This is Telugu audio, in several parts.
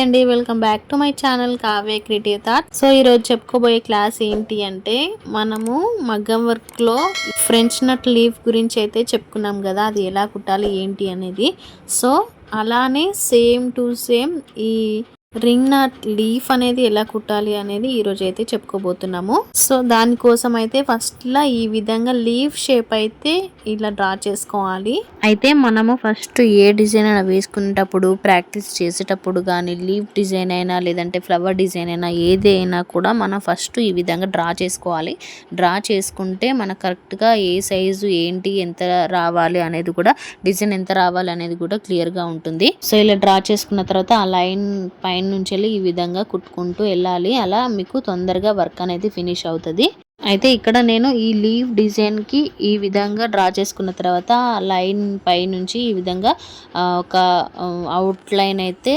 హాయ్ అండి, welcome back to my channel Kavya creative thought. So ఈరోజు చెప్పుకోబోయే క్లాస్ ఏంటి అంటే, మనము మగ్గం వర్క్లో ఫ్రెంచ్ నట్ లీఫ్ గురించి అయితే చెప్పుకున్నాం కదా, అది ఎలా కుట్టాలి ఏంటి అనేది. సో అలానే సేమ్ టు సేమ్ ఈ రింగ్ నాట్ లీఫ్ అనేది ఎలా కుట్టాలి అనేది ఈరోజు అయితే చెప్పుకోబోతున్నాము. సో దానికోసం అయితే ఫస్ట్లో ఈ విధంగా లీఫ్ షేప్ అయితే ఇలా డ్రా చేసుకోవాలి. అయితే మనము ఫస్ట్ ఏ డిజైన్ అయినా వేసుకునేటప్పుడు, ప్రాక్టీస్ చేసేటప్పుడు కానీ, లీఫ్ డిజైన్ అయినా లేదంటే ఫ్లవర్ డిజైన్ అయినా ఏదైనా కూడా మనం ఫస్ట్ ఈ విధంగా డ్రా చేసుకోవాలి. డ్రా చేసుకుంటే మనకు కరెక్ట్గా ఏ సైజు ఏంటి, ఎంత రావాలి అనేది కూడా, డిజైన్ ఎంత రావాలి అనేది కూడా క్లియర్గా ఉంటుంది. సో ఇలా డ్రా చేసుకున్న తర్వాత ఆ లైన్ పైన నుంచి వెళ్ళి ఈ విధంగా కుట్టుకుంటూ వెళ్ళాలి. అలా మీకు తొందరగా వర్క్ అనేది ఫినిష్ అవుతుంది. అయితే ఇక్కడ నేను ఈ లీవ్ డిజైన్కి ఈ విధంగా డ్రా చేసుకున్న తర్వాత లైన్ పై నుంచి ఈ విధంగా ఒక అవుట్లైన్ అయితే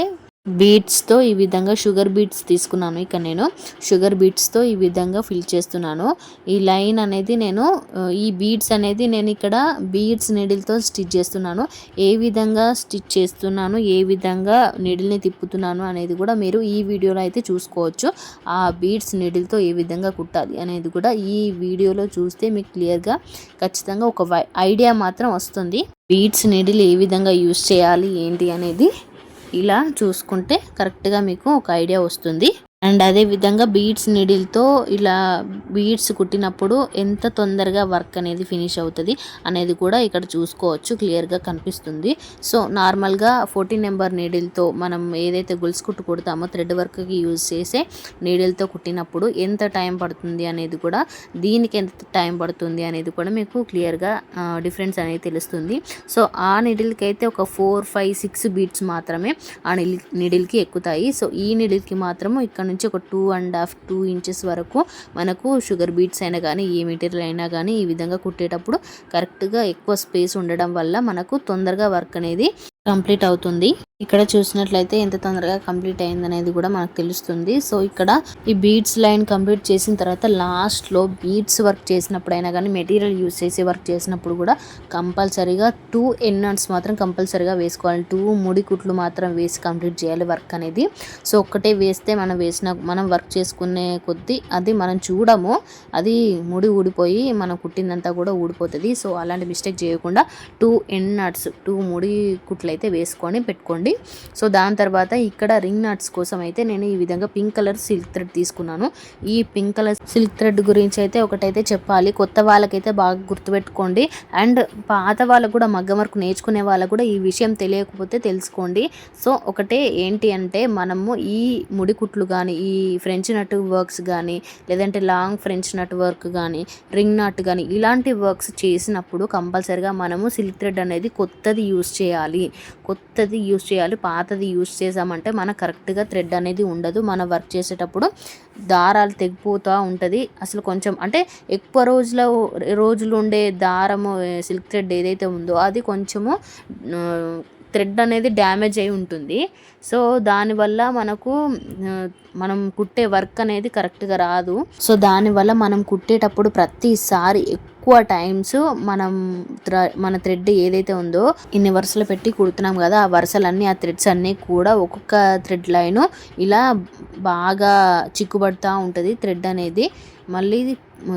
బీడ్స్తో ఈ విధంగా షుగర్ బీడ్స్ తీసుకున్నాను. ఇక్కడ నేను షుగర్ బీడ్స్తో ఈ విధంగా ఫిల్ చేస్తున్నాను. ఈ లైన్ అనేది నేను ఈ బీడ్స్ అనేది నేను ఇక్కడ బీడ్స్ నీడిల్తో స్టిచ్ చేస్తున్నాను. ఏ విధంగా స్టిచ్ చేస్తున్నాను, ఏ విధంగా నీడిల్ని తిప్పుతున్నాను అనేది కూడా మీరు ఈ వీడియోలో అయితే చూసుకోవచ్చు. ఆ బీడ్స్ నీడిల్తో ఏ విధంగా కుట్టాలి అనేది కూడా ఈ వీడియోలో చూస్తే మీకు క్లియర్గా ఖచ్చితంగా ఒక ఐడియా మాత్రం వస్తుంది. బీడ్స్ నీడిల్ ఏ విధంగా యూజ్ చేయాలి ఏంటి అనేది ఇలా చూసుకుంటే కరెక్ట్గా మీకు ఒక ఐడియా వస్తుంది. అండ్ అదే విధంగా బీడ్స్ నీడిల్తో ఇలా బీడ్స్ కుట్టినప్పుడు ఎంత తొందరగా వర్క్ అనేది ఫినిష్ అవుతుంది అనేది కూడా ఇక్కడ చూసుకోవచ్చు, క్లియర్గా కనిపిస్తుంది. సో నార్మల్గా 14 నెంబర్ నీడిల్తో మనం ఏదైతే గొలుసు కుట్టు కుడతామో థ్రెడ్ వర్క్కి యూజ్ చేసే నీడిల్తో కుట్టినప్పుడు ఎంత టైం పడుతుంది అనేది కూడా, దీనికి ఎంత టైం పడుతుంది అనేది కూడా మీకు క్లియర్గా డిఫరెన్స్ అనేది తెలుస్తుంది. సో ఆ నీడిల్కి అయితే ఒక 4, 5, 6 బీడ్స్ మాత్రమే ఆ నీడిల్కి ఎక్కుతాయి. సో ఈ నీడిల్కి మాత్రము ఇక్కడ నుంచి ఒక 2.5-2 ఇంచెస్ వరకు మనకు షుగర్ బీట్స్ అయినా కానీ, ఏ మెటీరియల్ అయినా కానీ ఈ విధంగా కుట్టేటప్పుడు కరెక్ట్గా ఎక్కువ స్పేస్ ఉండడం వల్ల మనకు తొందరగా వర్క్ అనేది కంప్లీట్ అవుతుంది. ఇక్కడ చూసినట్లయితే ఎంత తొందరగా కంప్లీట్ అయింది అనేది కూడా మనకు తెలుస్తుంది. సో ఇక్కడ ఈ బీడ్స్ లైన్ కంప్లీట్ చేసిన తర్వాత లాస్ట్లో బీడ్స్ వర్క్ చేసినప్పుడైనా కానీ, మెటీరియల్ యూజ్ చేసి వర్క్ చేసినప్పుడు కూడా కంపల్సరీగా 2 ఎండ్ నాట్స్ మాత్రం కంపల్సరీగా వేసుకోవాలి. 2 ముడి కుట్లు మాత్రం వేసి కంప్లీట్ చేయాలి వర్క్ అనేది. సో ఒక్కటే వేస్తే మనం వర్క్ చేసుకునే కొద్దీ అది మనం చూడము, అది ముడి ఊడిపోయి మనం కుట్టిందంతా కూడా ఊడిపోతుంది. సో అలాంటి మిస్టేక్ చేయకుండా 2 ఎండ్ నాట్స్, 2 ముడి కుట్లు అయితే వేసుకొని పెట్టుకోండి. సో దాని తర్వాత ఇక్కడ రింగ్ నాట్స్ కోసం అయితే నేను ఈ విధంగా పింక్ కలర్ సిల్క్ థ్రెడ్ తీసుకున్నాను. ఈ పింక్ కలర్ సిల్క్ థ్రెడ్ గురించి అయితే ఒకటైతే చెప్పాలి, కొత్త వాళ్ళకైతే బాగా గుర్తుపెట్టుకోండి. అండ్ పాత వాళ్ళకు కూడా, మగ్గం వర్క్ నేర్చుకునే వాళ్ళకు కూడా ఈ విషయం తెలియకపోతే తెలుసుకోండి. సో ఒకటే ఏంటి అంటే, మనము ఈ ముడి కుట్లు కానీ, ఈ ఫ్రెంచ్ నట్ వర్క్స్ కానీ, లేదంటే లాంగ్ ఫ్రెంచ్ నట్ వర్క్ కానీ, రింగ్ నాట్ కానీ ఇలాంటి వర్క్స్ చేసినప్పుడు కంపల్సరిగా మనము సిల్క్ థ్రెడ్ అనేది కొత్తది యూజ్ చేయాలి. పాతది యూజ్ చేసామంటే మనకు కరెక్ట్గా థ్రెడ్ అనేది ఉండదు. మనం వర్క్ చేసేటప్పుడు దారాలు తెగిపోతూ ఉంటుంది. అసలు కొంచెం అంటే ఎక్కువ రోజులు ఉండే దారము సిల్క్ థ్రెడ్ ఏదైతే ఉందో అది కొంచెము థ్రెడ్ అనేది డ్యామేజ్ అయి ఉంటుంది. సో దానివల్ల మనం కుట్టే వర్క్ అనేది కరెక్ట్గా రాదు. సో దానివల్ల మనం కుట్టేటప్పుడు ప్రతిసారి ఎక్కువ టైమ్స్ మన థ్రెడ్ ఏదైతే ఉందో ఇన్ని వరుసలు పెట్టి కుడుతున్నాం కదా, ఆ వరుసలన్నీ, ఆ థ్రెడ్స్ అన్నీ కూడా ఒక్కొక్క థ్రెడ్ లైను ఇలా బాగా చిక్కుబడుతూ ఉంటుంది. థ్రెడ్ అనేది మళ్ళీ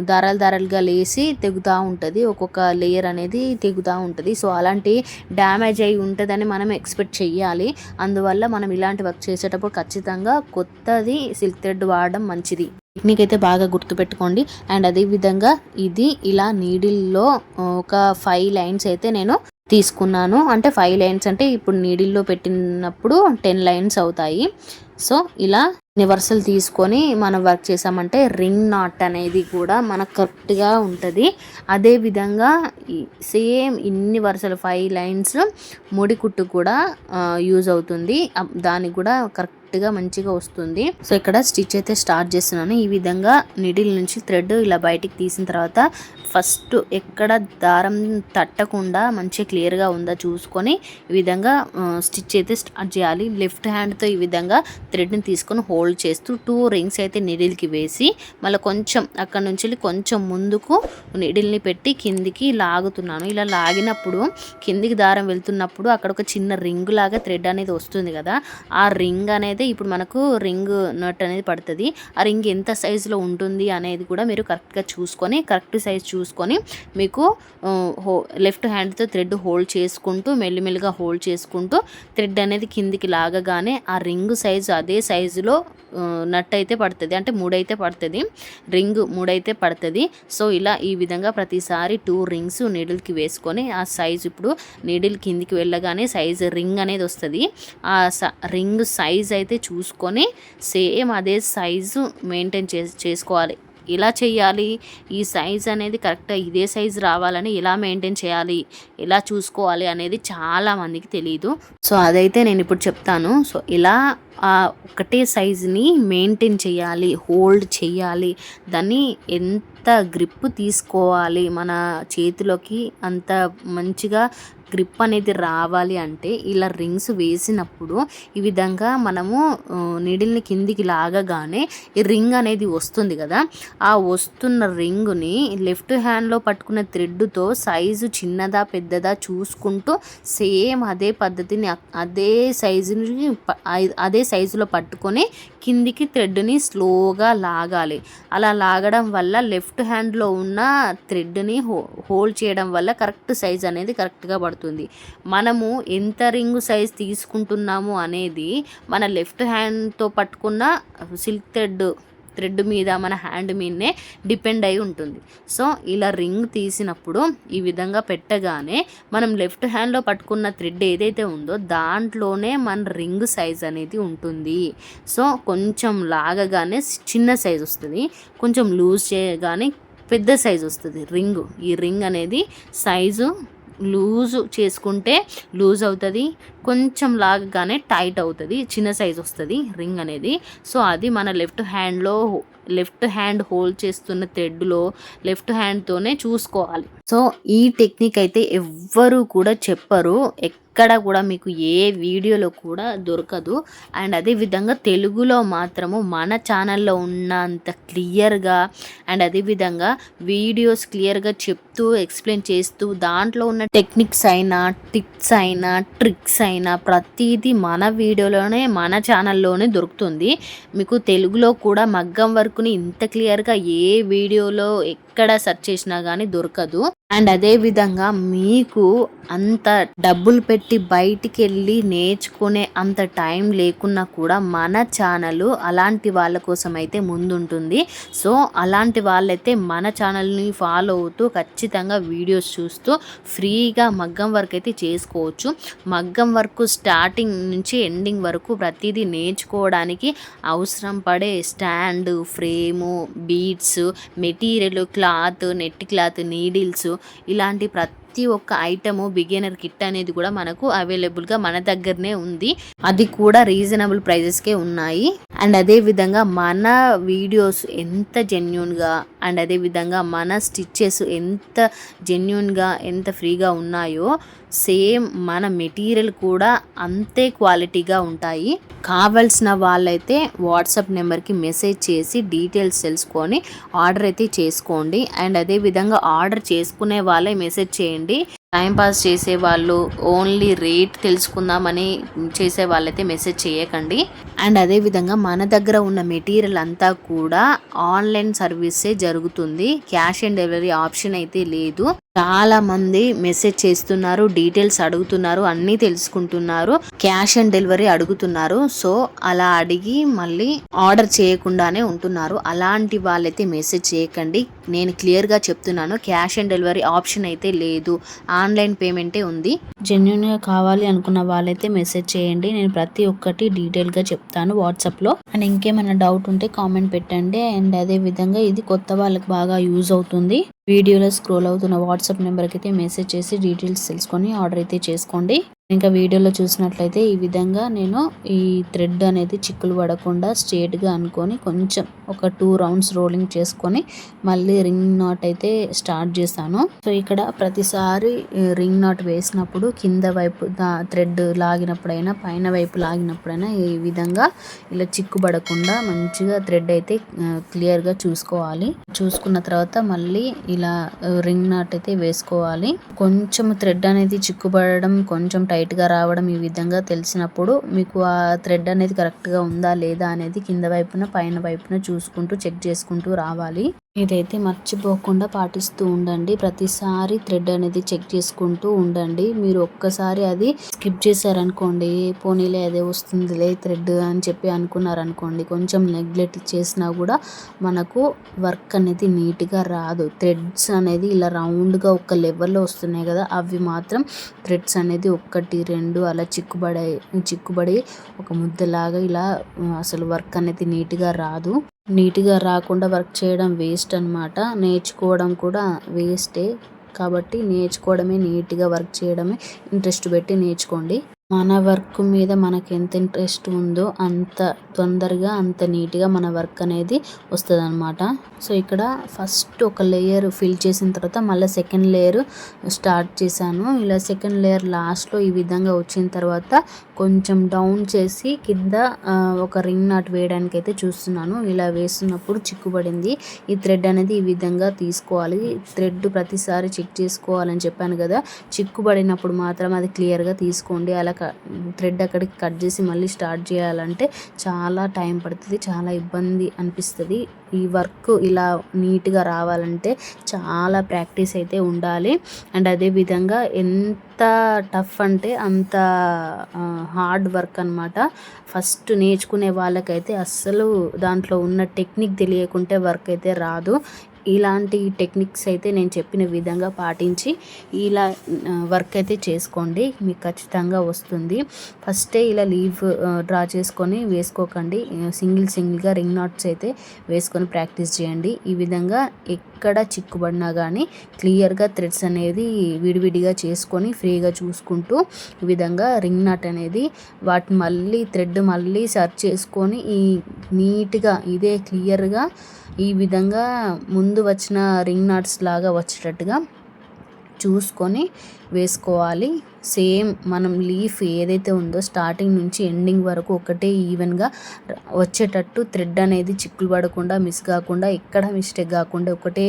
దారాలుగా లేసి తెగుతూ ఉంటుంది, ఒక్కొక్క లేయర్ అనేది తెగుతూ ఉంటుంది. సో అలాంటి డ్యామేజ్ అయి ఉంటుందని మనం ఎక్స్పెక్ట్ చెయ్యాలి. అందువల్ల మనం ఇలాంటి వర్క్ చేసేటప్పుడు ఖచ్చితంగా కొత్తది సిల్క్ థ్రెడ్ వాడడం మంచిది. టెక్నిక్ అయితే బాగా గుర్తుపెట్టుకోండి. అండ్ అదేవిధంగా ఇది ఇలా నీడిల్లో ఒక 5 లైన్స్ అయితే నేను తీసుకున్నాను. అంటే 5 లైన్స్ అంటే ఇప్పుడు నీడిల్లో పెట్టినప్పుడు 10 లైన్స్ అవుతాయి. సో ఇలా వరుసలు తీసుకొని మనం వర్క్ చేసామంటే రింగ్ నాట్ అనేది కూడా మనకు కరెక్ట్గా ఉంటుంది. అదేవిధంగా సేమ్ ఇన్ని వరుసలు 5 లైన్స్ ముడి కుట్టు కూడా యూజ్ అవుతుంది, దానికి కూడా కరెక్ట్గా మంచిగా వస్తుంది. సో ఇక్కడ స్టిచ్ అయితే స్టార్ట్ చేస్తున్నాను. ఈ విధంగా నీడిల్ నుంచి థ్రెడ్ ఇలా బయటికి తీసిన తర్వాత ఫస్ట్ ఎక్కడ దారం తట్టకుండా మంచిగా క్లియర్గా ఉందా చూసుకొని ఈ విధంగా స్టిచ్ అయితే స్టార్ట్ చేయాలి. లెఫ్ట్ హ్యాండ్తో ఈ విధంగా థ్రెడ్ని తీసుకొని హోల్డ్ చేస్తూ 2 రింగ్స్ అయితే నీడిల్కి వేసి మళ్ళీ కొంచెం అక్కడ నుంచి కొంచెం ముందుకు నీడిల్ని పెట్టి కిందికి లాగుతున్నాను. ఇలా లాగినప్పుడు కిందికి దారం వెళ్తున్నప్పుడు అక్కడ ఒక చిన్న రింగ్ లాగా థ్రెడ్ అనేది వస్తుంది కదా, ఆ రింగ్ అనేది అయితే ఇప్పుడు మనకు రింగ్ నట్ అనేది పడుతుంది. ఆ రింగ్ ఎంత సైజులో ఉంటుంది అనేది కూడా మీరు కరెక్ట్గా చూసుకొని కరెక్ట్ సైజ్ చూసుకొని మీకు లెఫ్ట్ హ్యాండ్తో థ్రెడ్ హోల్డ్ చేసుకుంటూ మెల్లిమెల్లిగా హోల్డ్ చేసుకుంటూ థ్రెడ్ అనేది కిందికి లాగగానే ఆ రింగ్ సైజు అదే సైజులో నట్ అయితే పడుతుంది, అంటే 3 అయితే పడుతుంది, రింగ్ 3 అయితే పడుతుంది. సో ఇలా ఈ విధంగా ప్రతిసారి 2 రింగ్స్ నీడిల్కి వేసుకొని ఆ సైజు ఇప్పుడు నీడిల్ కిందికి వెళ్ళగానే సైజు రింగ్ అనేది వస్తుంది. ఆ రింగ్ సైజ్ అయితే చూసుకొని సేమ్ అదే సైజు మెయింటైన్ చేసుకోవాలి. ఇలా చేయాలి, ఈ సైజ్ అనేది కరెక్ట్గా ఇదే సైజు రావాలని ఎలా మెయింటైన్ చేయాలి, ఎలా చూసుకోవాలి అనేది చాలామందికి తెలియదు. సో అదైతే నేను ఇప్పుడు చెప్తాను. సో ఇలా ఒకటే సైజుని మెయింటైన్ చేయాలి, హోల్డ్ చేయాలి, దాన్ని ఎంత గ్రిప్ తీసుకోవాలి మన చేతిలోకి అంత మంచిగా గ్రిప్ అనేది రావాలి అంటే ఇలా రింగ్స్ వేసినప్పుడు ఈ విధంగా మనము నీడిల్ని కిందికి లాగగానే ఈ రింగ్ అనేది వస్తుంది కదా, ఆ వస్తున్న రింగుని లెఫ్ట్ హ్యాండ్లో పట్టుకున్న థ్రెడ్తో సైజు చిన్నదా పెద్దదా చూసుకుంటూ సేమ్ అదే పద్ధతిని అదే సైజులో పట్టుకొని కిందికి థ్రెడ్ని స్లోగా లాగాలి. అలా లాగడం వల్ల లెఫ్ట్ హ్యాండ్లో ఉన్న థ్రెడ్ని హోల్డ్ చేయడం వల్ల కరెక్ట్ సైజ్ అనేది కరెక్ట్గా పడుతుంది. మనము ఎంత రింగు సైజ్ తీసుకుంటున్నాము అనేది మన లెఫ్ట్ హ్యాండ్తో పట్టుకున్న సిల్క్ థ్రెడ్ మీద మన హ్యాండ్ మీదనే డిపెండ్ అయి ఉంటుంది. సో ఇలా రింగ్ తీసినప్పుడు ఈ విధంగా పెట్టగానే మనం లెఫ్ట్ హ్యాండ్లో పట్టుకున్న థ్రెడ్ ఏదైతే ఉందో దాంట్లోనే మన రింగ్ సైజ్ అనేది ఉంటుంది. సో కొంచెం లాగగానే చిన్న సైజ్ వస్తుంది, కొంచెం లూజ్ చేయగానే పెద్ద సైజ్ వస్తుంది రింగు. ఈ రింగ్ అనేది సైజు లూజు చేసుకుంటే లూజ్ అవుతుంది, కొంచెం లాగగానే టైట్ అవుతుంది, చిన్న సైజ్ వస్తుంది రింగ్ అనేది. సో అది మన లెఫ్ట్ హ్యాండ్ హోల్డ్ చేస్తున్న థ్రెడ్లో లెఫ్ట్ హ్యాండ్తోనే చూసుకోవాలి. సో ఈ టెక్నిక్ అయితే ఎవ్వరూ కూడా చెప్పరు, ఎక్కడ కూడా మీకు ఏ వీడియోలో కూడా దొరకదు. అండ్ అదేవిధంగా తెలుగులో మాత్రము మన ఛానల్లో ఉన్నంత క్లియర్గా అండ్ అదేవిధంగా వీడియోస్ క్లియర్గా చెప్తూ ఎక్స్ప్లెయిన్ చేస్తూ దాంట్లో ఉన్న టెక్నిక్స్ అయినా టిప్స్ అయినా ట్రిక్స్ అయినా ప్రతిదీ మన వీడియోలోనే మన ఛానల్లోనే దొరుకుతుంది. మీకు తెలుగులో కూడా మగ్గం వర్క్ని ఇంత క్లియర్గా ఏ వీడియోలో ఎక్కడ సెర్చ్ చేసినా కానీ దొరకదు. అండ్ అదేవిధంగా మీకు అంత డబ్బులు పెట్టి బయటికి వెళ్ళి నేర్చుకునే అంత టైం లేకున్నా కూడా మన ఛానల్ అలాంటి వాళ్ళ కోసం అయితే ముందుంటుంది. సో అలాంటి వాళ్ళైతే మన ఛానల్ని ఫాలో అవుతూ ఖచ్చితంగా వీడియోస్ చూస్తూ ఫ్రీగా మగ్గం వర్క్ అయితే చేసుకోవచ్చు. మగ్గం వర్క్ స్టార్టింగ్ నుంచి ఎండింగ్ వరకు ప్రతిదీ నేర్చుకోవడానికి అవసరం పడే stand, frame, beads, material, cloth, net cloth, needles ఇలాంటి ప్రతి ఒక్క ఐటము బిగినర్ కిట్ అనేది కూడా మనకు అవైలబుల్గా మన దగ్గరనే ఉంది. అది కూడా రీజనబుల్ ప్రైజెస్కే ఉన్నాయి. అండ్ అదేవిధంగా మన వీడియోస్ ఎంత జెన్యూన్గా అండ్ అదేవిధంగా మన స్టిచ్చెస్ ఎంత జెన్యూన్గా ఎంత ఫ్రీగా ఉన్నాయో సేమ్ మన మెటీరియల్ కూడా అంతే క్వాలిటీగా ఉంటాయి. కావాల్సిన వాళ్ళైతే వాట్సాప్ నెంబర్కి మెసేజ్ చేసి డీటెయిల్స్ తెలుసుకొని ఆర్డర్ అయితే చేసుకోండి. అండ్ అదేవిధంగా ఆర్డర్ చేసుకునే వాళ్ళే మెసేజ్ చేయండి. టైంపాస్ చేసేవాళ్ళు, ఓన్లీ రేట్ తెలుసుకుందామని చేసే వాళ్ళైతే మెసేజ్ చేయకండి. అండ్ అదేవిధంగా మన దగ్గర ఉన్న మెటీరియల్ అంతా కూడా ఆన్లైన్ సర్వీసే జరుగుతుంది, క్యాష్ ఆన్ డెలివరీ ఆప్షన్ అయితే లేదు. చాలామంది మెసేజ్ చేస్తున్నారు, డీటెయిల్స్ అడుగుతున్నారు, అన్నీ తెలుసుకుంటున్నారు, క్యాష్ ఆన్ డెలివరీ అడుగుతున్నారు. సో అలా అడిగి మళ్ళీ ఆర్డర్ చేయకుండానే ఉంటున్నారు. అలాంటి వాళ్ళైతే మెసేజ్ చేయకండి. నేను క్లియర్గా చెప్తున్నాను, క్యాష్ ఆన్ డెలివరీ ఆప్షన్ అయితే లేదు, ఆన్లైన్ పేమెంటే ఉంది. జెన్యున్గా కావాలి అనుకున్న వాళ్ళైతే మెసేజ్ చేయండి. నేను ప్రతి ఒక్కటి డీటెయిల్గా చెప్తాను వాట్సాప్లో. అండ్ ఇంకేమైనా డౌట్ ఉంటే కామెంట్ పెట్టండి. అండ్ అదే విధంగా ఇది కొత్త వాళ్ళకి బాగా యూజ్ అవుతుంది. వీడియోలో స్క్రోల్ అవుతున్న వాట్సాప్ నెంబర్కి అయితే మెసేజ్ చేసి డీటెయిల్స్ తెలుసుకొని ఆర్డర్ అయితే చేసుకోండి. ఇంకా వీడియోలో చూసినట్లయితే ఈ విధంగా నేను ఈ థ్రెడ్ అనేది చిక్కులు పడకుండా స్ట్రేట్గా అనుకొని కొంచెం ఒక 2 రౌండ్స్ రోలింగ్ చేసుకొని మళ్ళీ రింగ్ నాట్ అయితే స్టార్ట్ చేశాను. సో ఇక్కడ ప్రతిసారి రింగ్ నాట్ వేసినప్పుడు కింద వైపు థ్రెడ్ లాగినప్పుడైనా పైన వైపు లాగినప్పుడైనా ఈ విధంగా ఇలా చిక్కు పడకుండా మంచిగా థ్రెడ్ అయితే క్లియర్గా చూసుకోవాలి. చూసుకున్న తర్వాత మళ్ళీ ఇలా రింగ్ నాట్ అయితే వేసుకోవాలి. కొంచెం థ్రెడ్ అనేది చిక్కుపడడం, కొంచెం టైట్గా రావడం ఈ విధంగా తెలిసినప్పుడు మీకు ఆ థ్రెడ్ అనేది కరెక్ట్గా ఉందా లేదా అనేది కింద వైపున పైన వైపున చూసుకుంటూ చెక్ చేసుకుంటూ రావాలి. ఇదైతే మర్చిపోకుండా పాటిస్తూ ఉండండి. ప్రతిసారి థ్రెడ్ అనేది చెక్ చేసుకుంటూ ఉండండి. మీరు ఒక్కసారి అది స్కిప్ చేశారనుకోండి, పోనీలే అదే వస్తుందిలే థ్రెడ్ అని చెప్పి అనుకున్నారనుకోండి, కొంచెం నెగ్లెక్ట్ చేసినా కూడా మనకు వర్క్ అనేది నీట్గా రాదు. థ్రెడ్స్ అనేది ఇలా రౌండ్గా ఒక లెవెల్లో వస్తున్నాయి కదా, అవి మాత్రం థ్రెడ్స్ అనేది 1, 2 అలా చిక్కుబడి ఒక ముద్దలాగా ఇలా అసలు వర్క్ అనేది నీట్గా రాదు. నీట్గా రాకుండా వర్క్ చేయడం వేస్ట్ అనమాట. నేర్చుకోవడం కూడా వేస్టే. కాబట్టి నేర్చుకోవడమే, నీట్గా వర్క్ చేయడమే ఇంట్రెస్ట్ పెట్టి నేర్చుకోండి. మన వర్క్ మీద మనకి ఎంత ఇంట్రెస్ట్ ఉందో అంత తొందరగా అంత నీట్గా మన వర్క్ అనేది వస్తుంది అనమాట. సో ఇక్కడ ఫస్ట్ ఒక లేయర్ ఫిల్ చేసిన తర్వాత మళ్ళీ సెకండ్ లేయర్ స్టార్ట్ చేశాను. ఇలా సెకండ్ లేయర్ లాస్ట్లో ఈ విధంగా వచ్చిన తర్వాత కొంచెం డౌన్ చేసి కింద ఒక రింగ్ నాట్ వేయడానికి అయితే చూస్తున్నాను. ఇలా వేస్తున్నప్పుడు చిక్కుబడింది. ఈ థ్రెడ్ అనేది ఈ విధంగా తీసుకోవాలి. థ్రెడ్ ప్రతిసారి చెక్ చేసుకోవాలని చెప్పాను కదా, చిక్కుబడినప్పుడు మాత్రం అది క్లియర్గా తీసుకోండి. అలా థ్రెడ్ అక్కడికి కట్ చేసి మళ్ళీ స్టార్ట్ చేయాలంటే చాలా టైం పడుతుంది, చాలా ఇబ్బంది అనిపిస్తుంది. ఈ వర్క్ ఇలా నీట్గా రావాలంటే చాలా ప్రాక్టీస్ అయితే ఉండాలి. అండ్ అదేవిధంగా ఎంత టఫ్ అంటే అంత హార్డ్ వర్క్ అనమాట. ఫస్ట్ నేర్చుకునే వాళ్ళకైతే అస్సలు దాంట్లో ఉన్న టెక్నిక్ తెలియకుంటే వర్క్ అయితే రాదు. ఇలాంటి టెక్నిక్స్ అయితే నేను చెప్పిన విధంగా పాటించి ఇలా వర్క్ అయితే చేసుకోండి, మీకు ఖచ్చితంగా వస్తుంది. ఫస్టే ఇలా లీవ్ డ్రా చేసుకొని వేసుకోకండి. సింగిల్గా రింగ్ నాట్స్ అయితే వేసుకొని ప్రాక్టీస్ చేయండి. ఈ విధంగా ఎక్కడ చిక్కుబడినా కానీ క్లియర్గా థ్రెడ్స్ అనేది విడివిడిగా చేసుకొని ఫ్రీగా చూసుకుంటూ ఈ విధంగా రింగ్ నాట్ అనేది వాటిని మళ్ళీ థ్రెడ్ మళ్ళీ సర్చ్ చేసుకొని ఈ నీట్గా ఇదే క్లియర్గా ఈ విధంగా ముందు వచ్చిన రింగ్ నాట్స్ లాగా వచ్చేటట్టుగా చూసుకొని వేసుకోవాలి. సేమ్ మనం లీఫ్ ఏదైతే ఉందో స్టార్టింగ్ నుంచి ఎండింగ్ వరకు ఒకటే ఈవెన్గా వచ్చేటట్టు థ్రెడ్ అనేది చిక్కులు పడకుండా మిస్ కాకుండా ఎక్కడ మిస్టేక్ కాకుండా ఒకటే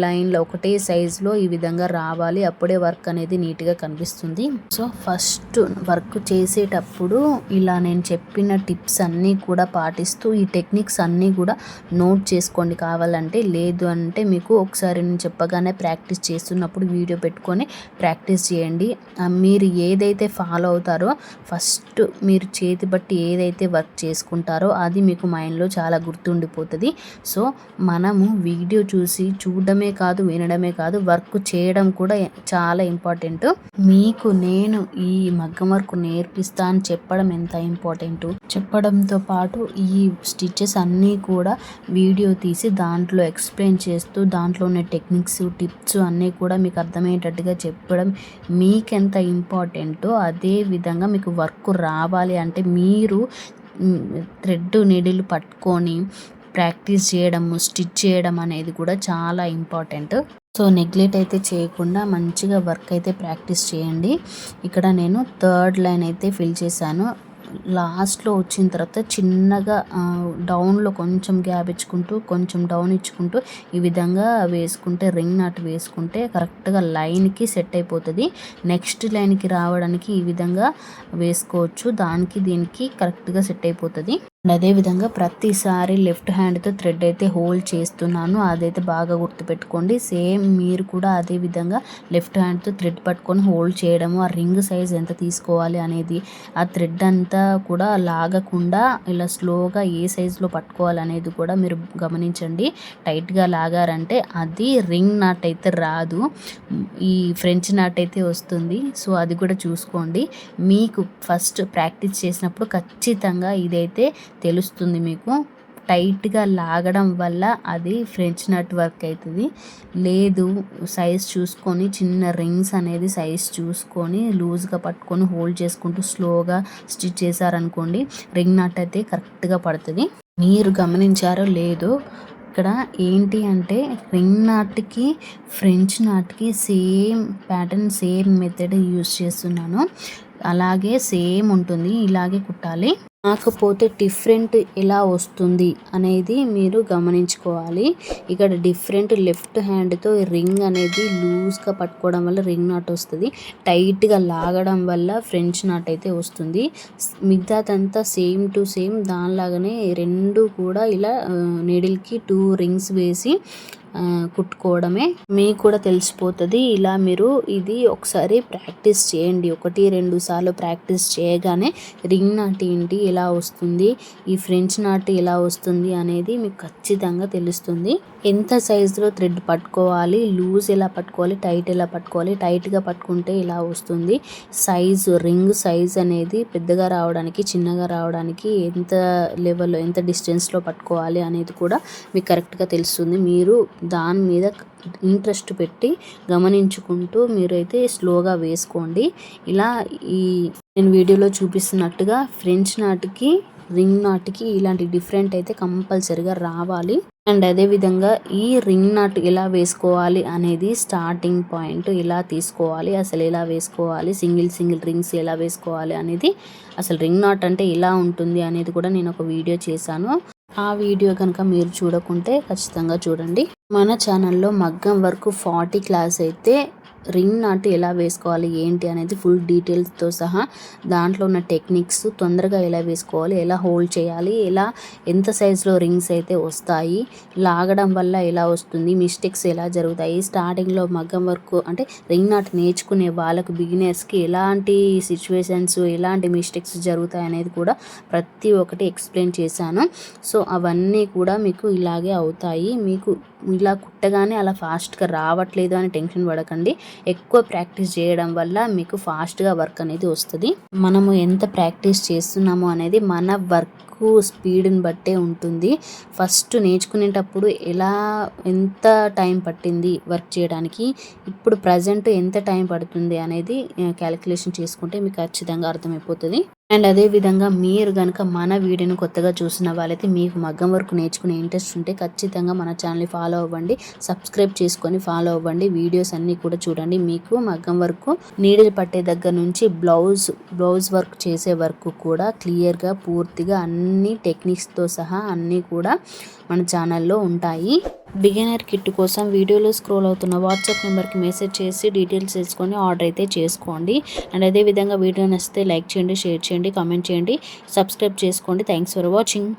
లైన్లో ఒకటే సైజులో ఈ విధంగా రావాలి. అప్పుడే వర్క్ అనేది నీట్గా కనిపిస్తుంది. సో ఫస్ట్ వర్క్ చేసేటప్పుడు ఇలా నేను చెప్పిన టిప్స్ అన్నీ కూడా పాటిస్తూ ఈ టెక్నిక్స్ అన్నీ కూడా నోట్ చేసుకోండి కావాలంటే. లేదు అంటే మీకు ఒకసారి నేను చెప్పగానే ప్రాక్టీస్ చేస్తున్నప్పుడు వీడియో పెట్టుకొని ప్రాక్టీస్ చేయండి. మీరు ఏదైతే ఫాలో అవుతారో ఫస్ట్ మీరు చేతి బట్టి ఏదైతే వర్క్ చేసుకుంటారో అది మీకు మైండ్లో చాలా గుర్తుండిపోతుంది. సో మనము వీడియో చూసి చూడడమే కాదు, వినడమే కాదు, వర్క్ చేయడం కూడా చాలా ఇంపార్టెంట్. మీకు నేను ఈ మగ్గం వర్క్ నేర్పిస్తా అని చెప్పడం ఎంత ఇంపార్టెంట్. చెప్పడంతో పాటు ఈ స్టిచెస్ అన్నీ కూడా వీడియో తీసి దాంట్లో ఎక్స్ప్లెయిన్ చేస్తూ దాంట్లో ఉన్న టెక్నిక్స్ టిప్స్ అన్నీ కూడా మీకు అర్థమయ్యేటట్టుగా చెప్పడం మీకెంత ఇంపార్టెంటో అదే విధంగా మీకు వర్క్ రావాలి అంటే మీరు థ్రెడ్ నీడిల్ పట్టుకొని ప్రాక్టీస్ చేయడము, స్టిచ్ చేయడం అనేది కూడా చాలా ఇంపార్టెంట్. సో నెగ్లెక్ట్ అయితే చేయకుండా మంచిగా వర్క్ అయితే ప్రాక్టీస్ చేయండి. ఇక్కడ నేను థర్డ్ లైన్ అయితే ఫిల్ చేశాను. లాస్ట్లో వచ్చిన తర్వాత చిన్నగా డౌన్లో కొంచెం గ్యాప్ ఇచ్చుకుంటూ కొంచెం డౌన్ ఇచ్చుకుంటూ ఈ విధంగా వేసుకుంటే రింగ్ నాట్ వేసుకుంటే కరెక్ట్గా లైన్కి సెట్ అయిపోతుంది. నెక్స్ట్ లైన్కి రావడానికి ఈ విధంగా వేసుకోవచ్చు. దానికి దీనికి కరెక్ట్గా సెట్ అయిపోతుంది. అదేవిధంగా ప్రతిసారి లెఫ్ట్ హ్యాండ్తో థ్రెడ్ అయితే హోల్డ్ చేస్తున్నాను, అదైతే బాగా గుర్తుపెట్టుకోండి. సేమ్ మీరు కూడా అదే విధంగా లెఫ్ట్ హ్యాండ్తో థ్రెడ్ పట్టుకొని హోల్డ్ చేయడము, ఆ రింగ్ సైజ్ ఎంత తీసుకోవాలి అనేది, ఆ థ్రెడ్ అంతా కూడా లాగకుండా ఇలా స్లోగా ఏ సైజులో పట్టుకోవాలి అనేది కూడా మీరు గమనించండి. టైట్గా లాగారంటే అది రింగ్ నాట్ అయితే రాదు, ఈ ఫ్రెంచ్ నాట్ అయితే వస్తుంది. సో అది కూడా చూసుకోండి. మీకు ఫస్ట్ ప్రాక్టీస్ చేసినప్పుడు ఖచ్చితంగా ఇదైతే తెలుస్తుంది. మీకు టైట్గా లాగడం వల్ల అది ఫ్రెంచ్ నట్ వర్క్ అవుతుంది. లేదు సైజ్ చూసుకొని చిన్న రింగ్స్ అనేది సైజ్ చూసుకొని లూజ్గా పట్టుకొని హోల్డ్ చేసుకుంటూ స్లోగా స్టిచ్ చేశారనుకోండి రింగ్ నట్ అయితే కరెక్ట్గా పడుతుంది. మీరు గమనించారో లేదో ఇక్కడ ఏంటి అంటే రింగ్ నాట్కి ఫ్రెంచ్ నాట్కి same pattern same method use చేస్తున్నాను. అలాగే సేమ్ ఉంటుంది, ఇలాగే కుట్టాలి. కాకపోతే డిఫరెంట్ ఎలా వస్తుంది అనేది మీరు గమనించుకోవాలి. ఇక్కడ డిఫరెంట్ లెఫ్ట్ హ్యాండ్తో రింగ్ అనేది లూజ్గా పట్టుకోవడం వల్ల రింగ్ నాట్ వస్తుంది, టైట్గా లాగడం వల్ల ఫ్రెంచ్ నాట్ అయితే వస్తుంది. మిగతాదంతా సేమ్ టు సేమ్ దానిలాగానే రెండు కూడా ఇలా నీడిల్కి 2 రింగ్స్ వేసి కుట్టుకోవడమే. మీకు కూడా తెలిసిపోతుంది. ఇలా మీరు ఇది ఒకసారి ప్రాక్టీస్ చేయండి. 1-2 సార్లు ప్రాక్టీస్ చేయగానే రింగ్ నాట్ ఏంటి, ఎలా వస్తుంది, ఈ ఫ్రెంచ్ నాట్ ఎలా వస్తుంది అనేది మీకు ఖచ్చితంగా తెలుస్తుంది. ఎంత సైజులో థ్రెడ్ పట్టుకోవాలి, లూజ్ ఎలా పట్టుకోవాలి, టైట్ ఎలా పట్టుకోవాలి, టైట్గా పట్టుకుంటే ఎలా వస్తుంది, సైజు రింగ్ సైజ్ అనేది పెద్దగా రావడానికి చిన్నగా రావడానికి ఎంత లెవెల్లో ఎంత డిస్టెన్స్లో పట్టుకోవాలి అనేది కూడా మీకు కరెక్ట్గా తెలుస్తుంది. మీరు దాని మీద ఇంట్రెస్ట్ పెట్టి గమనించుకుంటూ మీరైతే స్లోగా వేసుకోండి. ఇలా నేను వీడియోలో చూపిస్తున్నట్టుగా ఫ్రెంచ్ నాట్కి రింగ్ నాట్కి ఇలాంటి డిఫరెంట్ అయితే కంపల్సరిగా రావాలి. అండ్ అదేవిధంగా ఈ రింగ్ నాట్ ఎలా వేసుకోవాలి అనేది స్టార్టింగ్ పాయింట్ ఎలా తీసుకోవాలి, అసలు ఎలా వేసుకోవాలి, సింగిల్ రింగ్స్ ఎలా వేసుకోవాలి అనేది, అసలు రింగ్ నాట్ అంటే ఎలా ఉంటుంది అనేది కూడా నేను ఒక వీడియో చేశాను. ఆ వీడియో కనుక మీరు చూడకుంటే ఖచ్చితంగా చూడండి. మన ఛానల్లో మగ్గం వర్క్ 40 క్లాస్ అయితే రింగ్ నాట్ ఎలా వేసుకోవాలి ఏంటి అనేది ఫుల్ డీటెయిల్స్తో సహా, దాంట్లో ఉన్న టెక్నిక్స్, తొందరగా ఎలా వేసుకోవాలి, ఎలా హోల్డ్ చేయాలి, ఎలా ఎంత సైజులో రింగ్స్ అయితే వస్తాయి, లాగడం వల్ల ఎలా వస్తుంది, మిస్టేక్స్ ఎలా జరుగుతాయి, స్టార్టింగ్లో మగ్గం వర్క్ అంటే రింగ్ నాట్ నేర్చుకునే వాళ్ళకు బిగినర్స్కి ఎలాంటి సిచ్యువేషన్స్ ఎలాంటి మిస్టేక్స్ జరుగుతాయి అనేది కూడా ప్రతి ఒక్కటి ఎక్స్ప్లెయిన్ చేశాను. సో అవన్నీ కూడా మీకు ఇలాగే అవుతాయి. మీకు ఇలా కుట్టగానే అలా ఫాస్ట్గా రావట్లేదు అని టెన్షన్ పడకండి. ఎక్కువ ప్రాక్టీస్ చేయడం వల్ల మీకు ఫాస్ట్గా వర్క్ అనేది వస్తుంది. మనము ఎంత ప్రాక్టీస్ చేస్తున్నామో అనేది మన వర్క్ స్పీడ్ని బట్టే ఉంటుంది. ఫస్ట్ నేర్చుకునేటప్పుడు ఎంత టైం పట్టింది వర్క్ చేయడానికి, ఇప్పుడు ప్రజెంట్ ఎంత టైం పడుతుంది అనేది క్యాలిక్యులేషన్ చేసుకుంటే మీకు ఖచ్చితంగా అర్థమైపోతుంది. అండ్ అదేవిధంగా మీరు కనుక మన వీడియోని కొత్తగా చూసిన వాళ్ళైతే మీకు మగ్గం వర్క్ నేర్చుకునే ఇంట్రెస్ట్ ఉంటే ఖచ్చితంగా మన ఛానల్ని ఫాలో అవ్వండి, సబ్స్క్రైబ్ చేసుకొని ఫాలో అవ్వండి. వీడియోస్ అన్నీ కూడా చూడండి. మీకు మగ్గం వర్క్ నీడిల్ పట్టే దగ్గర నుంచి బ్లౌజ్ వర్క్ చేసే వరకు కూడా క్లియర్గా పూర్తిగా అన్ని టెక్నిక్స్తో సహా అన్నీ కూడా మన ఛానల్లో ఉంటాయి. బిగినర్ కిట్ కోసం వీడియోలో స్క్రోల్ అవుతున్న వాట్సాప్ నెంబర్కి మెసేజ్ చేసి డీటెయిల్స్ తెలుసుకొని ఆర్డర్ అయితే చేసుకోండి. అండ్ అదేవిధంగా వీడియో నచ్చితే లైక్ చేయండి, షేర్ చేయండి, కామెంట్ చేయండి, సబ్స్క్రైబ్ చేసుకోండి. Thanks for watching.